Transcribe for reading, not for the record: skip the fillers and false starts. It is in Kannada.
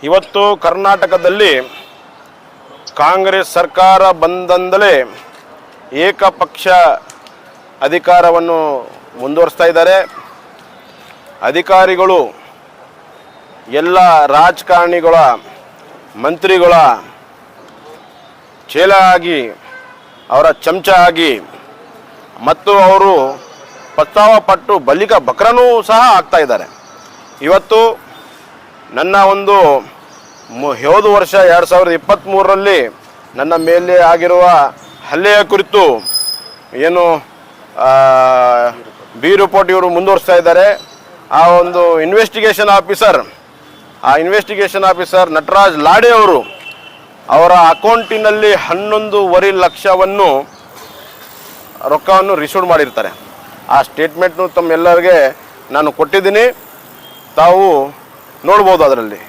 ಇವತ್ತು ಕರ್ನಾಟಕದಲ್ಲಿ ಕಾಂಗ್ರೆಸ್ ಸರ್ಕಾರ ಬಂದಂದಲೇ ಏಕಪಕ್ಷ ಅಧಿಕಾರವನ್ನು ಮುಂದುವರಿಸ್ತಾ ಇದ್ದಾರೆ. ಅಧಿಕಾರಿಗಳು ಎಲ್ಲ ರಾಜಕಾರಣಿಗಳ ಮಂತ್ರಿಗಳ ಚೇಲ ಆಗಿ ಅವರ ಚಮಚ ಆಗಿ ಮತ್ತು ಅವರು ಪತ್ತಾವ ಪಟ್ಟು ಬಲಿಕ ಬಕ್ರನೂ ಸಹ ಆಗ್ತಾ ಇದ್ದಾರೆ. ಇವತ್ತು ನನ್ನ ಒಂದು ಹೋದ ವರ್ಷ 2023ರಲ್ಲಿ ನನ್ನ ಮೇಲೆ ಆಗಿರುವ ಹಲ್ಲೆಯ ಕುರಿತು ಏನು ಬಿ ರಿಪೋರ್ಟ್ ಇವರು ಮುಂದುವರಿಸ್ತಾ ಇದ್ದಾರೆ. ಆ ಒಂದು ಇನ್ವೆಸ್ಟಿಗೇಷನ್ ಆಫೀಸರ್ ನಟರಾಜ್ ಲಾಡೆ ಅವರು ಅವರ ಅಕೌಂಟಿನಲ್ಲಿ 11.5 ಲಕ್ಷವನ್ನು ರೊಕ್ಕವನ್ನು ರಿಸೀವ್ ಮಾಡಿರ್ತಾರೆ. ಆ ಸ್ಟೇಟ್ಮೆಂಟ್ನು ತಮ್ಮೆಲ್ಲರಿಗೆ ನಾನು ಕೊಟ್ಟಿದ್ದೀನಿ, ತಾವು ನೋಡ್ಬೋದು ಅದರಲ್ಲಿ.